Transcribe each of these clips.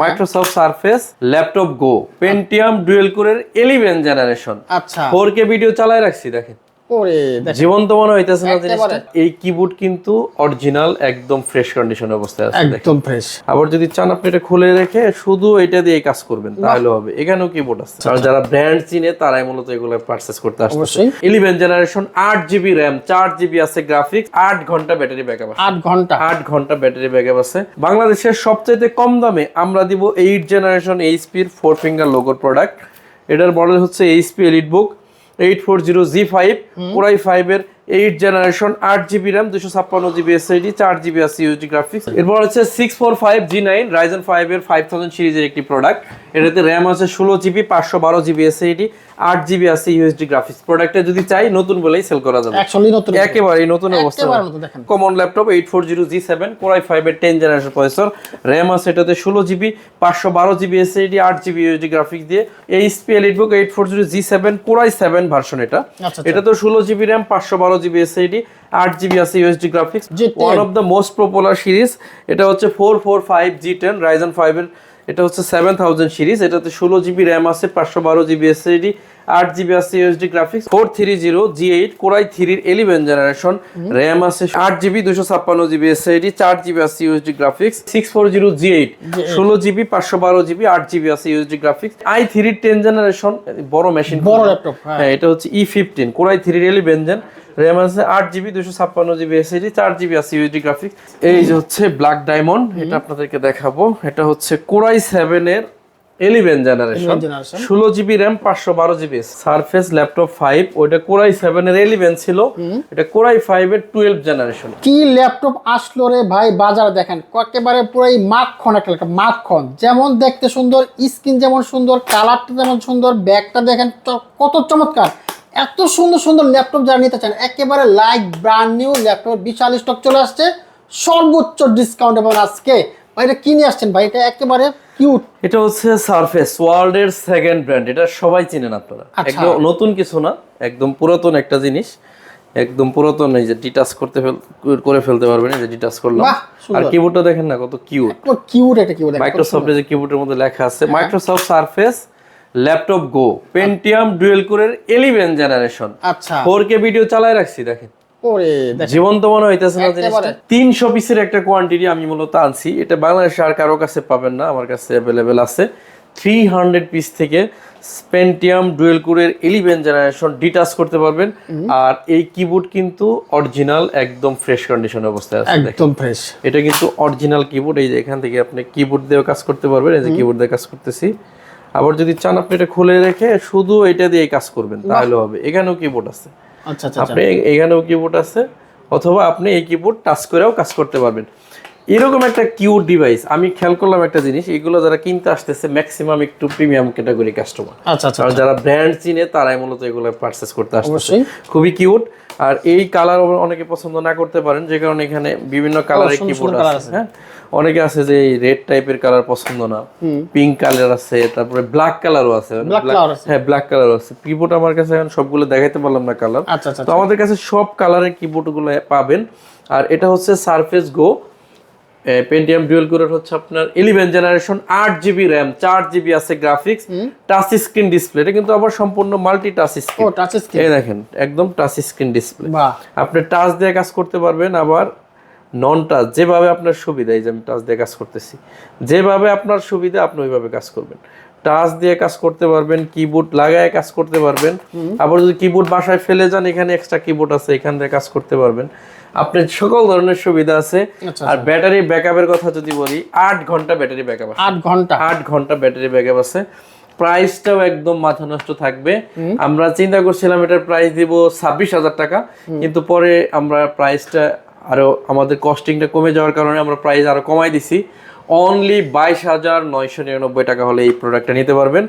Microsoft surface laptop গো Pentium dual কোরের 11 generation. আচ্ছা 4K video চালায় রাখছি দেখেন। ওরে দেখেন জীবন্ত মনে হইতেছে না জিনিসটা। এই কিবোর্ড কিন্তু অরিজিনাল একদম ফ্রেশ কন্ডিশন অবস্থায় আছে একদম ফ্রেশ। আবার যদি চান আপনি এটা খুলে রেখে শুধু এটা দিয়ে কাজ করবেন তাহলে হবে। এখানেও কিবোর্ড আছে, কারণ যারা ব্র্যান্ড চিনে তারাই মূলত এগুলো পারচেজ করতে আসছে। অবশ্যই 11 জেনারেশন 8GB র্যাম 4GB আছে গ্রাফিক্স 8 ঘন্টা ব্যাটারি ব্যাকআপ আছে। 8 ঘন্টা ব্যাটারি ব্যাকআপ আছে। বাংলাদেশের সবচেয়ে কম দামে আমরা দিব 8 জেনারেশন এইচপির 4 ফিঙ্গার লোগোর প্রোডাক্ট। এটার মডেল হচ্ছে HP EliteBook 840G5 Core i5 এর 8 generation 8GB RAM 256GB SSD 4GB আছে ইউএসডি গ্রাফিক্স। এরপর হচ্ছে 645G9 Ryzen 5 এর 5000 সিরিজের একটি প্রোডাক্ট। এটাতে RAM আছে 16GB 512GB SSD 8GB আছে ইউএসডি গ্রাফিক্স। প্রোডাক্টটা যদি চাই নতুন বলেই সেল করা যাবে, অ্যাকচুয়ালি নতুন একেবারেই নতুন অবস্থা। Common laptop 840G7 Core i5 এর 10 জেনারেশন প্রসেসর, RAM আছে এটাতে 16GB 512GB SSD 8GB USD graphics দিয়ে। HP EliteBook 840G7 Core i7 version এটা। এটা তো 16GB RAM 512GB SSD 8GB আছে USD graphics. One of the most popular series এটা হচ্ছে 445G10 Ryzen 5 এর, এটা হচ্ছে 7000 সিরিজ। এটাতে 16GB RAM আছে 512GB SSD 8GB আছে USD graphics. 430G8 Core i3 এর 11 জেনারেশন, RAM আছে 8GB 256GB SSD 4GB আছে USD graphics. 640G8 16GB 512GB 8GB আছে ইউএসডি গ্রাফিক্স। i3 10 জেনারেশন বড় মেশিন, বড় ল্যাপটপ। হ্যাঁ এটা হচ্ছে E15 Core i3 এর 11 জেন, RAM আছে 8GB 256GB SSD 4GB আছে ইউএসডি গ্রাফিক্স। এই যে হচ্ছে ব্ল্যাক ডায়মন্ড, এটা আপনাদেরকে দেখাবো। এটা হচ্ছে Core i7 এর 11 generation 16GB RAM 512GB। Surface laptop 5 ওইটা Core i7 এর 11 ছিল, এটা Core i5 এর 12 জেনারেশন। কি ল্যাপটপ আসলো রে ভাই বাজারে, দেখেন একেবারে পুরো মাখন একটা ল্যাপটপ, মাখন। যেমন দেখতে সুন্দর, স্ক্রিন যেমন সুন্দর, কালারটা যেমন সুন্দর, ব্যাগটা দেখেন কত চমৎকার। এত সুন্দর সুন্দর ল্যাপটপ যারা নিতে চান একেবারে লাইক ব্র্যান্ড নিউ ল্যাপটপ বিশাল স্টক চলে আসছে সর্বোচ্চ ডিসকাউন্ট। এবং আজকে ভাই এটা কিনে আসছেন ভাই, এটা একেবারে কিউট। এটা হচ্ছে সারফেস ওয়ার্ল্ডের সেকেন্ড ব্র্যান্ড, এটা সবাই চিনেন আপনারা। একদম নতুন কিছু না, একদম পুরাতন একটা জিনিস, একদম পুরাতন। এই যে ডিটাচ করে ফেলতে পারবেন, এই যে ডিটাচ করলাম। আর কিবোর্ডটা দেখেন না কত কিউট, কিউট একটা কিবোর্ড। মাইক্রোসফটের যে কিবোর্ডের মধ্যে লেখা আছে মাইক্রোসফট সারফেস ল্যাপটপ গো পেন্টিয়াম ডুয়েল কোরের 11 জেনারেশন। আচ্ছা 4K ভিডিও চালায় রাখছি দেখেন। ওরে জীবন্ত মনে হইতেছে না জিনিসটা। 300 পিসের একটা কোয়ান্টিটি আমি মূলত আনছি। এটা বাংলাদেশে আর কারো কাছে পাবেন না, আমার কাছে অ্যাভেলেবেল আছে। 300 পিস থেকে পেন্টিয়াম ডুয়েল কোরের 11 জেনারেশন ডিটাচ করতে পারবেন। আর এই কিবোর্ড কিন্তু অরিজিনাল একদম ফ্রেশ কন্ডিশন অবস্থায় আছে, একদম ফ্রেশ। এটা কিন্তু অরিজিনাল কিবোর্ড। এই যে এখান থেকে আপনি কিবোর্ড দিয়েও কাজ করতে পারবেন, এই যে কিবোর্ড দিয়ে কাজ করতেছি। আবার যদি চান আপনি এটা খুলে রেখে শুধু এটা দিয়ে কাজ করবেন তাহলে হবে। এখানেও কিবোর্ড আছে, আচ্ছা আপনি এখানেও কিবোর্ড আছে, অথবা আপনি এই কিবোর্ড টাচ করেও কাজ করতে পারবেন। এরকম একটা কিউট ডিভাইস আমি খেয়াল করলাম একটা জিনিস, এগুলো যারা কিনতে আসতেছে ম্যাক্সিমাম একটু প্রিমিয়াম ক্যাটাগরি কাস্টমার। আচ্ছা আচ্ছা, যারা ব্র্যান্ড চিনে তারাই মূলত এগুলো পারচেজ করতে আসছে। খুবই কিউট। আর এই কালার অনেকে পছন্দ না করতে পারেন, যে কারণে এখানে বিভিন্ন কালারের কিবোর্ড আছে। হ্যাঁ অনেকে আছে যে এই রেড টাইপের কালার পছন্দ না, পিঙ্ক কালার আছে, তারপরে ব্ল্যাক কালারও আছে। হ্যাঁ ব্ল্যাক কালারও আছে। কিবোর্ড আমার কাছে এখন সবগুলো দেখাইতে পারলাম না কালার, তো আমাদের কাছে সব কালারের কিবোর্ড গুলো পাবেন। আর এটা হচ্ছে সারফেস গো পেন্টিয়াম ডুয়েল কোরের হচ্ছে আপনার 11 জেনারেশন 8GB RAM 4GB আছে গ্রাফিক্স, টাচ স্ক্রিন ডিসপ্লে। এটা কিন্তু আবার সম্পূর্ণ মাল্টি টাচ স্ক্রিন। এই দেখেন একদম টাচ স্ক্রিন ডিসপ্লে, আপনি টাচ দিয়ে কাজ করতে পারবেন, আবার নন টাচ, যেভাবে আপনার সুবিধা। এই যে আমি টাচ দিয়ে কাজ করতেছি, যেভাবে আপনার সুবিধা আপনি ওইভাবে কাজ করবেন। টাচ দিয়ে কাজ করতে পারবেন, কিবোর্ড লাগায় কাজ করতে পারবেন। আবার যদি কিবোর্ড বাসায় ফেলে যান, এখানে এক্সট্রা কিবোর্ড আছে, এখান দিয়ে কাজ করতে পারবেন। আপনার সকল ধরনের সুবিধা আছে। আর ব্যাটারি ব্যাকআপের কথা যদি বলি, 8 ঘন্টা ব্যাটারি ব্যাকআপ আছে। 8 ঘন্টা ব্যাটারি ব্যাকআপ আছে। প্রাইসটাও একদম মাথা নষ্ট থাকবে। আমরা চিন্তা করছিলাম এটার প্রাইস দিব 26,000 টাকা, কিন্তু পরে আমরা প্রাইসটা আরো আমাদের কস্টিংটা কমে যাওয়ার কারণে আমরা প্রাইস আরো কমাই দিছি। অনলি 22,999 টাকা হলে এই প্রোডাক্টটা নিতে পারবেন।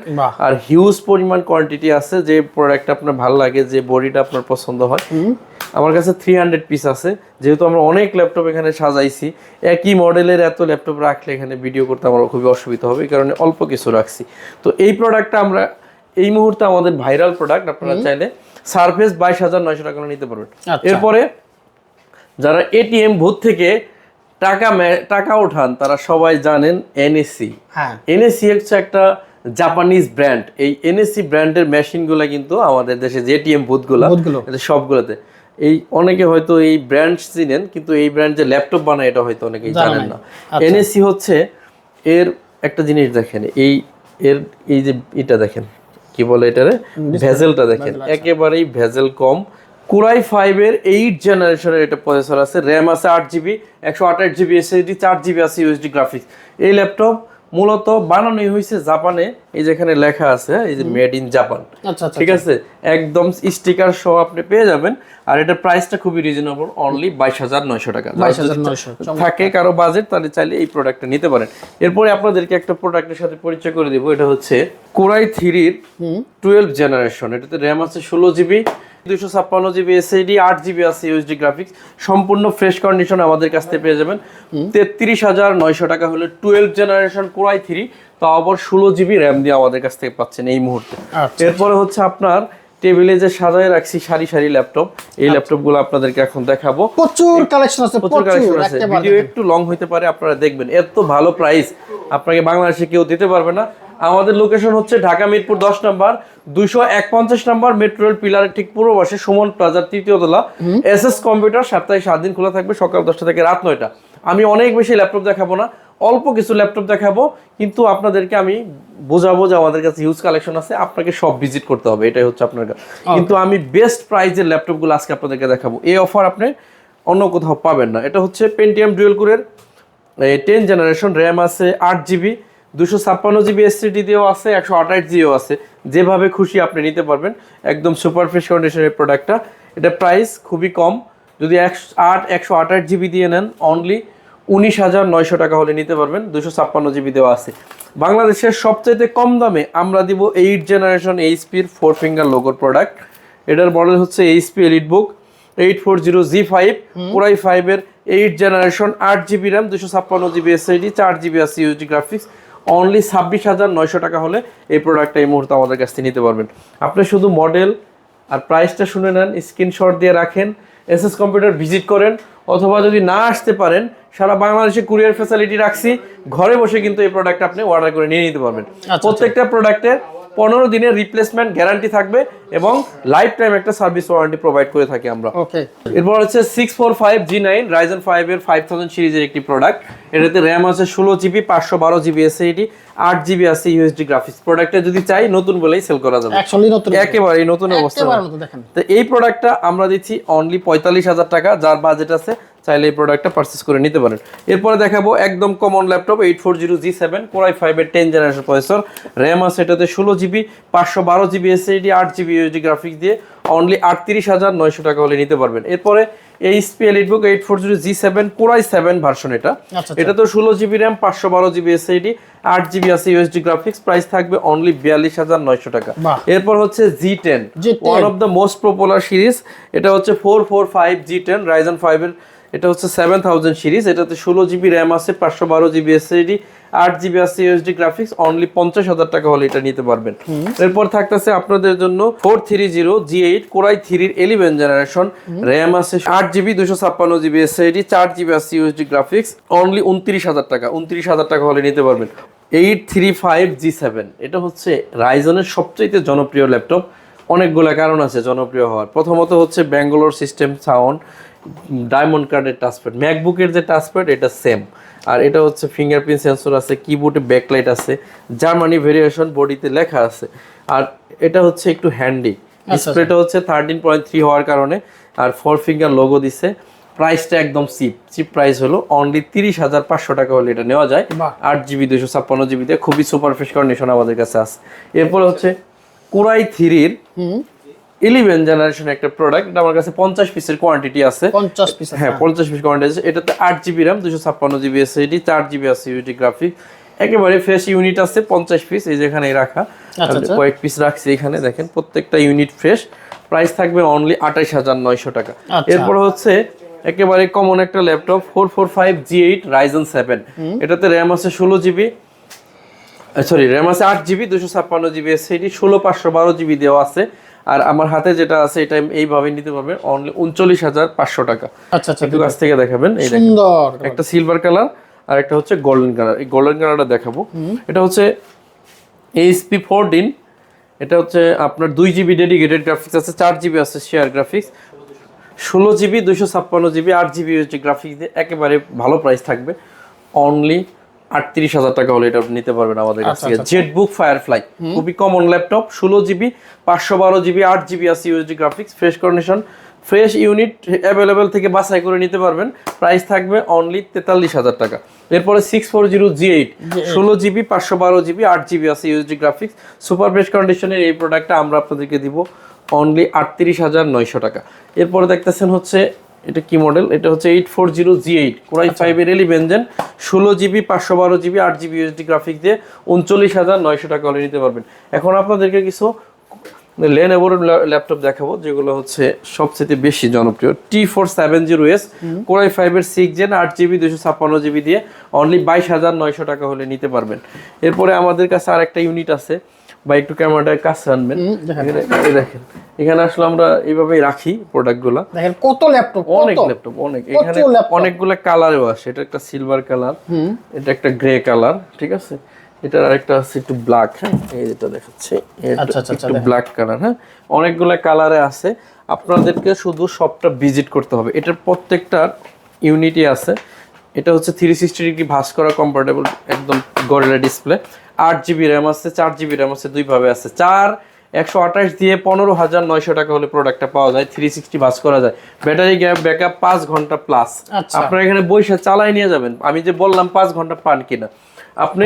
আর হিউজ পরিমাণ কোয়ান্টিটি আছে, যে প্রোডাক্টটা আপনার ভালো লাগে, যে বডিটা আপনার পছন্দ হয়। আমার কাছে 300 পিস আছে। যেহেতু আমরা অনেক ল্যাপটপ এখানে সাজাইছি, একই মডেলের এত ল্যাপটপ রাখলে এখানে ভিডিও করতে আমার খুবই অসুবিধা হবে, এই কারণে অল্প কিছু রাখছি। তো এই প্রোডাক্টটা আমরা এই মুহূর্তে আমাদের ভাইরাল প্রোডাক্ট, আপনারা চাইলে সারফেস 22,900 টাকা নিতে পারবেন। এরপরে যারা এটিএম বুথ থেকে টাকা ওঠান তারা সবাই জানেন এনএসসি। হ্যাঁ, এনএসসি হচ্ছে একটা জাপানিজ ব্র্যান্ড। এই এনএসসি ব্র্যান্ডের মেশিনগুলো কিন্তু আমাদের দেশে যে এটিএম বুথগুলো সবগুলোতে, এই অনেকে হয়তো এই ব্র্যান্ড চিনেন, কিন্তু এই ব্র্যান্ড যে ল্যাপটপ বানায় এটা হয়তো অনেকেই জানেন না। এনএসসি হচ্ছে এর একটা জিনিস দেখেন, এই যে এটা দেখেন কি বলে এটারে, ভেজেলটা দেখেন, একেবারেই ভেজেল কম। কোরাই 5 এর 8 জেনারেশনের এটা প্রসেসর আছে, র্যাম আছে 8GB, 128GB এসএসডি, 4GB আছে ইউএসডি গ্রাফিক্স। এই ল্যাপটপ মূলত বানানোই হয়েছে জাপানে, এই যেখানে লেখা আছে এই যে মেড ইন জাপান, ঠিক আছে, একদম স্টিকার সহ আপনি পেয়ে যাবেন। আর এটার প্রাইসটা খুবই রিজনেবল, অনলি 22,900 টাকা। 22,900 থাকে কারো বাজেট তাহলে চাইলে এই প্রোডাক্টটা নিতে পারেন। এরপরে আপনাদেরকে একটা প্রোডাক্টের সাথে পরিচয় করে দিব, এটা হচ্ছে কোরাই 3 এর 12 জেনারেশন। এটাতে র্যাম আছে 16GB, 256GB এসএসডি, 8GB আছে ইউএসডি গ্রাফিক্স। সম্পূর্ণ ফ্রেশ কন্ডিশন আমাদের কাছ থেকে পেয়ে যাবেন 33,900 টাকা হলে 12 জেনারেশন কোরাই 3, তাও আবার 16GB র্যাম দিয়ে আমাদের কাছ থেকে পাচ্ছেন এই মুহূর্তে। এরপরে হচ্ছে আপনার টেবিলে যে সাজায় রাখছি সারি সারি ল্যাপটপ, এই ল্যাপটপগুলো আপনাদেরকে এখন দেখাবো। প্রচুর কালেকশন আছে, প্রচুর কালেকশন আছে। ভিডিও একটু লং হইতে পারে, আপনারা দেখবেন। এত ভালো প্রাইস আপনাকে বাংলাদেশে কেউ দিতে পারবে না। আমাদের লোকেশন হচ্ছে ঢাকা মিরপুর 10 নম্বর 251 নম্বর মেট্রো রেল পিলারের ঠিক পূর্ব পাশে সুমন প্লাজার 3য় তলা। এসএস কম্পিউটার সপ্তাহে 7 দিন খোলা থাকবে, সকাল 10টা থেকে রাত 9টা। আমি অনেক বেশি ল্যাপটপ দেখাবো না, অল্প কিছু ল্যাপটপ দেখাবো, কিন্তু আপনাদেরকে আমি বোঝাবো যে আমাদের কাছে হিউজ কালেকশন আছে, আপনাকে সব ভিজিট করতে হবে, এটাই হচ্ছে আপনার কাছে। কিন্তু আমি বেস্ট প্রাইজের ল্যাপটপগুলো আজকে আপনাদেরকে দেখাবো। এই অফার আপনি অন্য কোথাও পাবেন না। এটা হচ্ছে পেন্টিয়াম ডুয়েল কোরের 10 জেনারেশন, র্যাম আছে 8GB, 256GB এসএসডি দিয়েও আছে, 128GBও আছে। যেভাবে খুশি আপনি নিতে পারবেন, একদম সুপার ফ্রেশ কন্ডিশনের প্রোডাক্টটা। এটা প্রাইস খুবই কম, যদি 128GB দিয়ে নেন অনলি 19,900 টাকা হলে নিতে পারবেন। 256GB দেওয়া আছে। বাংলাদেশের সবচাইতে কম দামে আমরা দিব 8 জেনারেশন এইচপির 4 ফিঙ্গার লোগোর প্রোডাক্ট। এটার মডেল হচ্ছে এইচপি এলিটবুক 840G5, কোরাই 5 এর 8 generation, 8GB RAM, 256GB SSD, 4GB আছে ইউএসডি গ্রাফিক্স। অনলি 26,900 টাকা হলে এই প্রোডাক্টটা এই মুহূর্তে আমাদের কাছ থেকে নিতে পারবেন। আপনি শুধু মডেল আর প্রাইসটা শুনে নেন, স্ক্রিনশট দিয়ে রাখেন, এসএস কম্পিউটার ভিজিট করেন, অথবা যদি না আসতে পারেন সারা বাংলাদেশে কুরিয়ার ফ্যাসিলিটি রাখছি, ঘরে বসে কিন্তু এই প্রোডাক্ট আপনি অর্ডার করে নিয়ে নিতে পারবেন। প্রত্যেকটা প্রোডাক্টের 15 দিনের রিপ্লেসমেন্ট গ্যারান্টি থাকবে এবং লাইফ টাইম একটা সার্ভিস ওয়ারেন্টি প্রোভাইড করে থাকি আমরা। এরপর হচ্ছে 645G9 Ryzen 5 এর 5000 সিরিজের একটি প্রোডাক্ট। এটাতে র্যাম আছে 16GB, 512GB এসএসডি, 8GB আছে ইউএসডি গ্রাফিক্স। প্রোডাক্টটা যদি চাই নতুন বলেই সেল করা যাবে, একেবারে নতুন অবস্থা। তো এই প্রোডাক্টটা আমরা দিচ্ছি অনলি 45,000 টাকা। যার বাজেট আছে চাইলে এই প্রোডাক্টটা পারচেজ করে নিতে পারেন। এরপরে দেখাবো একদম কমন ল্যাপটপ 840G7 কোরাই 5 এর 10 জেনারেশন প্রসেসর, র্যাম আছে এটাতে 16GB, 512GB SSD, 8GB USD graphics দিয়ে অনলি 38,900 টাকা হলে নিতে পারবেন। এরপরে HP EliteBook 840G7 core i 7 version, এটা তো 16GB RAM, 512GB SSD, 8GB আছে ইউএসডি গ্রাফিক্স। প্রাইস থাকবে অনলি 42,900 টাকা। এরপর হচ্ছে G10, one of the most popular series. এটা হচ্ছে 445G10 Ryzen 5 এর, এটা হচ্ছে 7000 সিরিজ। এটাতে 16GB র্যাম আছে, 512GB এসএসডি, 8GB আছে ইউএসডি গ্রাফিক্স। অনলি 50,000 টাকা হলে এটা নিতে পারবেন। এরপর থাকতেছে আপনাদের জন্য 430G8 কোরাই 3 এর 11 জেনারেশন, র্যাম আছে 8GB, 256GB এসএসডি, 4GB আছে ইউএসডি গ্রাফিক্স। অনলি 29,000 টাকা, 29,000 টাকা হলে নিতে পারবেন। 835G7, এটা হচ্ছে রাইজনের সবচেয়ে জনপ্রিয় ল্যাপটপ। অনেকগুলো কারণ আছে জনপ্রিয় হওয়ার। প্রথমত হচ্ছে ব্যাঙ্গালোর সিস্টেম সাউন্ড, ডায়মন্ড কার্ডের টাচপ্যাড, ম্যাকবুকের যে টাচপ্যাড এটা সেম। আর এটা হচ্ছে ফিঙ্গারপ্রিন্ট সেন্সর আছে, কিবোর্ডে ব্যাকলাইট আছে, জার্মানি ভেরিয়েশন, বডিতে লেখা আছে। আর এটা হচ্ছে একটু হ্যান্ডি, ডিসপ্লেটা হচ্ছে 13.3 হওয়ার কারণে, আর 4 ফিঙ্গার লোগো দিছে। প্রাইসটা একদম চিপ প্রাইস হলো অনলি 30,500 টাকা হলে এটা নেওয়া যায়। 8GB 256GB দিয়ে খুবই সুপার ফ্রেশ কন্ডিশন আমাদের কাছে আছে। এরপরে হচ্ছে কোরাই 3 এর 11 জেনারেশন একটা প্রোডাক্ট। এটা আমার কাছে 50 পিসের কোয়ান্টিটি আছে, 50 পিস, হ্যাঁ 50 পিস কোয়ান্টিটি আছে। এটাতে 8GB RAM, 256GB SSD, 4GB আছে ইউএসডি গ্রাফিক্স। একেবারে ফ্রেশ ইউনিট আছে 50 পিস, এই যেখানে রাখা কয়েক পিস রাখছি এখানে দেখেন, প্রত্যেকটা ইউনিট ফ্রেশ। প্রাইস থাকবে অনলি 28,900 টাকা। এরপর হচ্ছে একেবারে কমন একটা ল্যাপটপ 445G8 Ryzen 7, এটাতে র্যাম আছে 16GB, সরি র্যাম আছে 8GB, 256GB এসএসডি, 16512GB দেওয়া আছে, আর আমার হাতে যেটা আছে এটা এইভাবে নিতে পারবেন অনলি 39,500 টাকা। আচ্ছা আচ্ছা, একটু কাছ থেকে দেখাবেন, এই দেখেন সুন্দর একটা সিলভার কালার আর একটা হচ্ছে গোল্ডেন কালার। এই গোল্ডেন কালারটা দেখাবো, এটা হচ্ছে ASP14, এটা হচ্ছে আপনার 2GB ডেডিকেটেড গ্রাফিক্স আছে, 4GB আছে share graphics, 16GB 256GB 8GB হচ্ছে গ্রাফিক্স দিয়ে একেবারে ভালো প্রাইস থাকবে অনলি 38,000 টাকা হলে এটা নিতে পারবেন আমাদের কাছ থেকে। জেটবুক ফায়ারফ্লাই খুবই common laptop, 16GB 512GB 8GB আছে USD graphics, fresh condition, fresh unit available থেকে বাছাই করে নিতে পারবেন। প্রাইস থাকবে অনলি 43,000 টাকা। এরপরে 640G8 16GB 512GB 8GB আছে ইউএসডি গ্রাফিক্স, সুপার ফ্রেশ কন্ডিশনের এই প্রোডাক্টটা আমরা আপনাদেরকে দিব অনলি 38,900 টাকা। এরপরে দেখতেছেন হচ্ছে এটা কি মডেল, এটা হচ্ছে 840G8 Core i5 এর 11 gen 16GB 512GB 8GB USD graphics দিয়ে 39,900 টাকা হলে নিতে পারবেন। এখন আপনাদেরকে কিছু Lenovo ল্যাপটপ দেখাবো যেগুলো হচ্ছে সবচেয়ে বেশি জনপ্রিয়। T470S Core i5 এর 6 জেন 8GB 256GB দিয়ে অনলি 22,900 টাকা হলে নিতে পারবেন। এরপরে আমাদের কাছে আরেকটা ইউনিট আছে, বা একটু ক্যামেরাটার কাছে আনবেন, এই দেখেন এখানে আসলে আমরা এইভাবেই রাখি প্রোডাক্টগুলো। দেখেন কত ল্যাপটপ, অনেক ল্যাপটপ, অনেক, এখানে অনেকগুলো কালারও আছে। এটা একটা সিলভার কালার, এটা একটা গ্রে কালার, ঠিক আছে, এটার আরেকটা আছে একটু ব্ল্যাক, হ্যাঁ এই যেটা দেখাচ্ছে একটু ব্ল্যাক কালার, হ্যাঁ অনেকগুলো কালারে আছে। আপনাদেরকে শুধু সবটা ভিজিট করতে হবে। এটার প্রত্যেকটা ইউনিটই আছে। এটা হচ্ছে 360 ডিগ্রি ভাঁজ করা কমফোর্টেবল একদম গরিলা ডিসপ্লে, 8GB র্যাম আছে, 4GB র্যাম আছে, দুইভাবে আছে। 128 দিয়ে 15,900 টাকা হলে প্রোডাক্টটা পাওয়া যায়, 360 ভাঁজ করা যায়, ব্যাটারি ব্যাকআপ 5 ঘন্টা প্লাস। আপনারা এখানে বসে চালাই নিয়ে যাবেন, আমি যে বললাম 5 ঘন্টা পান কিনা, আপনি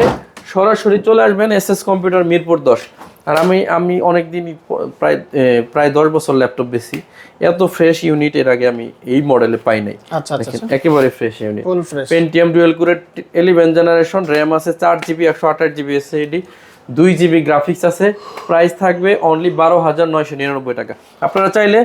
সরাসরি চলে আসবেন SS কম্পিউটার মিরপুর 10। আর আমি অনেক দিনই প্রায় 10 বছর ল্যাপটপ বেশি, এত ফ্রেশ ইউনিট এর আগে আমি এই মডেলে পাই নাই। একেবারে ফ্রেশ ইউনিট, পেন্টিয়াম ডুয়াল কোরের 11 জেনারেশন, র্যাম আছে 4GB 128GB SSD, 2GB graphics আছে। প্রাইস থাকবে অনলি 12,999 টাকা। আপনারা চাইলে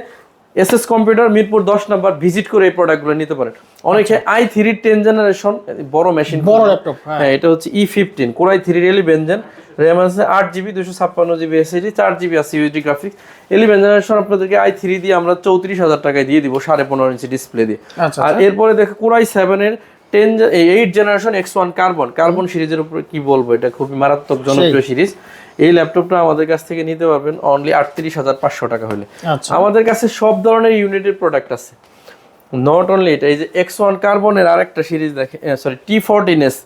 SS computer Mirpur 10 number visit করে এই প্রোডাক্টগুলো নিতে পারেন। অনেকে i3 10 জেনারেশন বড় মেশিন, বড় ল্যাপটপ, হ্যাঁ এটা হচ্ছে E15 Core i3 11 gen, RAM আছে 8GB 256GB SSD, 4GB আছে ইউএসডি গ্রাফিক্স, 11 জেনারেশন আপনাদেরকে i3 দিয়ে আমরা 34,000 টাকায় দিয়ে দিব 15.5 ইঞ্চি ডিসপ্লে দিয়ে। আর এরপরে দেখো Core i7 এর 8 জেনারেশন X1 কার্বন সিরিজের উপরে কি বলবো, এটা খুবই মারাত্মক জনপ্রিয় সিরিজ। এই ল্যাপটপটা আমাদের কাছ থেকে নিতে পারবেন অনলি 38,500 টাকা হলে। আমাদের কাছে সব ধরনের ইউনিটের প্রোডাক্ট আছে, নট অনলি এটা। এই যে X1 কার্বনের আরেকটা সিরিজ দেখেন, sorry T14S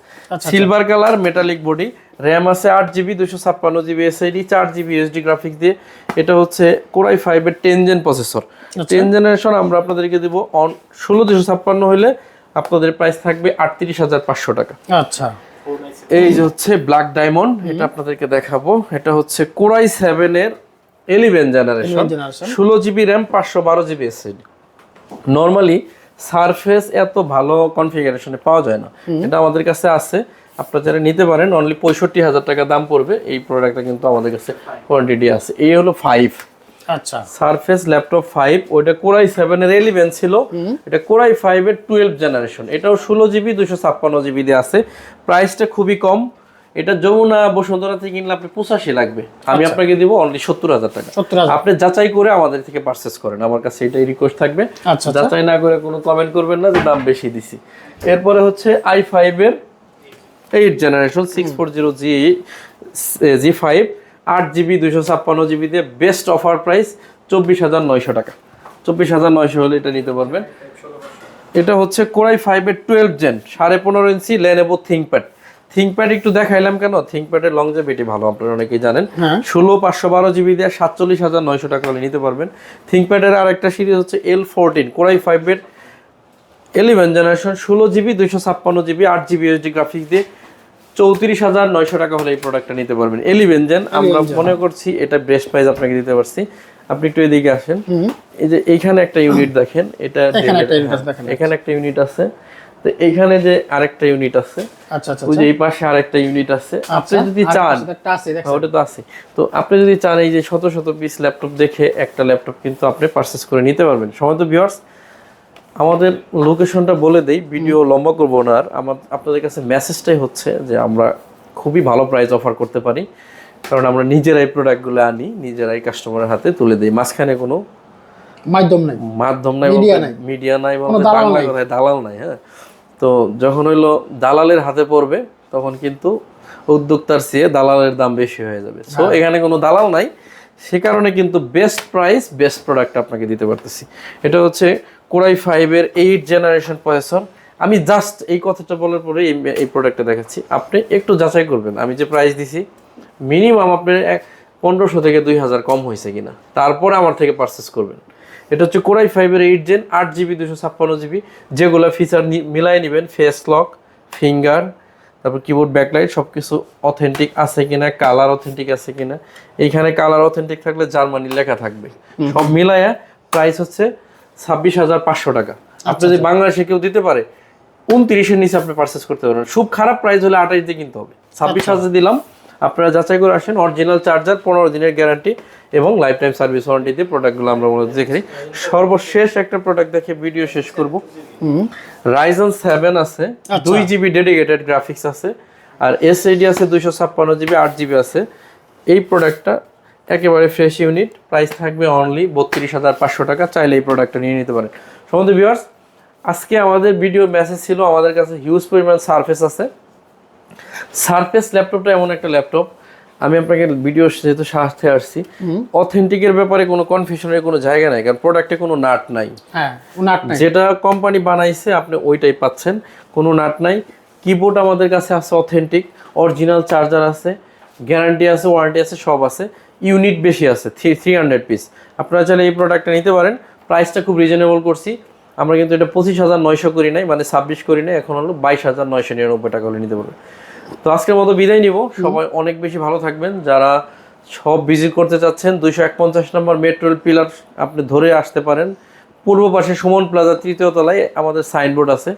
silver colour metallic body, RAM আছে 8GB 256GB SSD, 4GB USD graphics দিয়ে। এটা হচ্ছে Core i5 এর 10 জেন প্রসেসর, 10 জেনারেশন আমরা আপনাদেরকে দেব 16,256 হলে আপনাদের প্রাইস থাকবে 38,500 টাকা। আচ্ছা, এই যে হচ্ছে ব্ল্যাক ডায়মন্ড, এটা আপনাদেরকে দেখাবো। এটা হচ্ছে Core i7 এর 11 generation 16GB RAM 512GB SSD। Normally surface এত ভালো কনফিগারেশনে পাওয়া যায় না, এটা আমাদের কাছে আছে। আপনারা যারা নিতে পারেন অনলি 65,000 টাকা দাম পড়বে। এই প্রোডাক্টটা কিন্তু আমাদের কাছে কোয়ান্টিটি আছে। এই হলো 5, আচ্ছা সারফেস ল্যাপটপ 5, ওইটা Core i7 এর 11 ছিল, এটা Core i5 এর 12 জেনারেশন, এটাও 16GB 256GB দিয়ে আছে। প্রাইসটা খুবই কম, এটা যমুনা বসুন্ধরাতে কিনলে আপনি 85 লাগবে, আমি আপনাকে দিব অনলি 70,000 টাকা। আপনি যাচাই করে আমাদের থেকে পারচেজ করেন, আমার কাছে এটাই রিকোয়েস্ট থাকবে। যাচাই না করে কোনো কমেন্ট করবেন না যে দাম বেশি দিছি। এরপরে হচ্ছে i5 এর 8 জেনারেশন 640G5 8GB 256GB দিয়ে বেস্ট অফার প্রাইস 24,900 টাকা। 24,900 হলে এটা নিতে পারবেন। এটা হচ্ছে Core i5 এর 12 জেন 15.5 ইঞ্চি Lenovo ThinkPad একটু দেখাইলাম কেন, ThinkPad-এর লংজিভিটি ভালো, আপনারা অনেকেই জানেন। 16/512GB দিয়ে 47,900 টাকা হলে নিতে পারবেন। ThinkPad-এর আরেকটা সিরিজ হচ্ছে L14 Core i5 এর 11 generation 16GB 256GB 8GB SSD graphics দিয়ে 34,900 টাকা হলে এই প্রোডাক্টটা নিতে পারবেন। 11 জেন আমরা মনে করছি এটা বেস্ট প্রাইস আপনাকে দিতে পারছি। আপনি একটু এদিকে আসেন, এই যে এইখানে একটা ইউনিট দেখেন, এটা এখানে একটা ইউনিট আছে, তো এইখানে যে আরেকটা ইউনিট আছে, আচ্ছা আচ্ছা ওই যে এই পাশে আরেকটা ইউনিট আছে। আপনি যদি চান, ওটা তো আছে, তো আপনি যদি চান এই যে শত শত পিস ল্যাপটপ দেখে একটা ল্যাপটপ কিন্তু আপনি পারচেজ করে নিতে পারবেন। সম্মানিত ভিউয়ার্স, আমাদের লোকেশনটা বলে দেই, ভিডিও লম্বা করবো না আর। আপনাদের কাছে মেসেজটাই হচ্ছে যে আমরা খুবই ভালো প্রাইস অফার করতে পারি। কারণ আমরা নিজেরাই প্রোডাক্টগুলো আনি, নিজেরাই কাস্টমারের হাতে তুলে দিই, মাঝখানে কোনো মাধ্যম নাই, মিডিয়া নাই বলতে বাংলা কথায় দালাল নাই। হ্যাঁ, তো যখন হইলো দালালের হাতে পড়বে তখন কিন্তু উদ্যোক্তার চেয়ে দালালের দাম বেশি হয়ে যাবে। সো এখানে কোনো দালাল নাই, সে কারণে কিন্তু বেস্ট প্রাইস বেস্ট প্রোডাক্ট আপনাকে দিতে পারতেছি। এটা হচ্ছে কোরাই 5-এর 8 জেনারেশন প্রসেসর। আমি জাস্ট এই কথাটা বলার পরে এই প্রোডাক্টটা দেখাচ্ছি, আপনি একটু যাচাই করবেন আমি যে প্রাইস দিছি মিনিমাম আপনার 1500 থেকে 2000 কম হয়েছে কিনা, তারপরে আমার থেকে পারচেস করবেন। এটা হচ্ছে কোরাই 5-এর 8 জেন 8GB 256GB, যেগুলো ফিচার মিলাই নেবেন, ফেস লক, ফিঙ্গার, তারপর কিবোর্ড ব্যাকলাইট সব কিছু অথেন্টিক আছে কিনা, কালার অথেন্টিক আছে কিনা। এইখানে কালার অথেন্টিক থাকলে জার্মানি লেখা থাকবে, সব মিলাইয়া প্রাইস হচ্ছে 26,500 টাকা। আপনি যদি বাংলাদেশে কেউ দিতে পারে 29-এর নিচে আপনি পারচেস করতে পারবেন। খুব খারাপ প্রাইস হলে 28 দিয়ে কিনতে হবে। 26,000 দিলাম, আপনারা যাচাই করে আসেন। অরিজিনাল চার্জার, 15 দিনের গ্যারান্টি এবং লাইফ টাইম সার্ভিস ওয়ারেন্টি দিয়ে প্রোডাক্টগুলো আমরা দেখি। সর্বশেষ একটা প্রোডাক্ট দেখে ভিডিও শেষ করব। Ryzen 7 আছে, 2GB ডেডিকেটেড গ্রাফিক্স আছে, আর SSD আছে 256GB, 8GB আছে। এই প্রোডাক্টটা একেবারে ফ্রেশ ইউনিট, প্রাইস থাকবে অনলি 32,500 টাকা। চাইলে এই প্রোডাক্টটা নিয়ে নিতে পারেন। সম্বন্ধে ভিউয়ার্স, আজকে আমাদের ভিডিও মেসেজ ছিল আমাদের কাছে হিউজ পরিমাণ সারফেস আছে। সারফেস ল্যাপটপটা এমন একটা ল্যাপটপ, আমি আপনাকে ভিডিও যেহেতু সাথে আসছি, অথেন্টিকের ব্যাপারে কোনো কনফিউশনের কোনো জায়গা নাই, কারণ প্রোডাক্টে কোনো নাট নাই। হ্যাঁ, নাট নাই, যেটা কোম্পানি বানাইছে আপনি ওইটাই পাচ্ছেন, কোনো নাট নাই। কিবোর্ড আমাদের কাছে আছে অথেন্টিক, অরিজিনাল চার্জার আছে, গ্যারান্টি আছে, ওয়ারেন্টি আছে, সব আছে। ইউনিট বেশি আছে, 300 পিস। আপনারা চাইলে এই প্রোডাক্টটা নিতে পারেন। প্রাইসটা খুব রিজনেবল করছি আমরা, কিন্তু এটা 25,900 করি নাই, মানে 26 করি নাই, এখন হলো 22,999 টাকা হলে নিতে পারবেন। তো আজকের মতো বিদায় নিব। সবাই অনেক বেশি ভালো থাকবেন। যারা সব ভিজিট করতে চাচ্ছেন, 251 নম্বর মেট্রো পিলার আপনি ধরে আসতে পারেন। পূর্ব পাশে সুমন প্লাজা 3য় তলায় আমাদের সাইনবোর্ড আছে।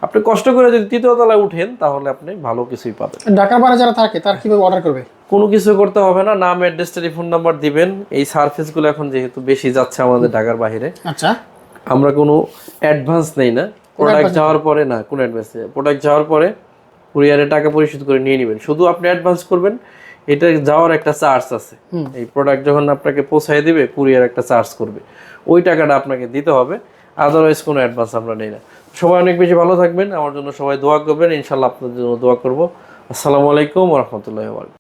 আপনি কষ্ট করে যদি 3য় তলায় উঠেন তাহলে আপনি ভালো কিছুই পাবেন। ঢাকার বাইরে যারা থাকে তার কিভাবে অর্ডার করবে? কোনো কিছু করতে হবে না, নাম, অ্যাড্রেস, টেলিফোন নাম্বার দিবেন। এই সার্ভিসগুলো এখন যেহেতু বেশি যাচ্ছে আমাদের ঢাকার বাইরে, আচ্ছা, আমরা কোনো অ্যাডভান্স নেই না। প্রোডাক্ট যাওয়ার পরে না, কোনো অ্যাডভান্স নেই। প্রোডাক্ট যাওয়ার পরে কুরিয়ারে টাকা পরিশোধ করে নিয়ে নেবেন, শুধু আপনি অ্যাডভান্স করবেন। এটা যাওয়ার একটা চার্জ আছে, এই প্রোডাক্ট যখন আপনাকে পৌঁছায় দিবে কুরিয়ার একটা চার্জ করবে, ওই টাকাটা আপনাকে দিতে হবে। আদারওয়াইজ কোনো অ্যাডভান্স আমরা নেই না। সবাই অনেক বেশি ভালো থাকবেন, আমার জন্য সবাই দোয়া করবেন, ইনশাল্লাহ আপনাদের জন্য দোয়া করবো। আসসালামু আলাইকুম ওয়া রাহমাতুল্লাহি ওয়া বারাকাতুহু।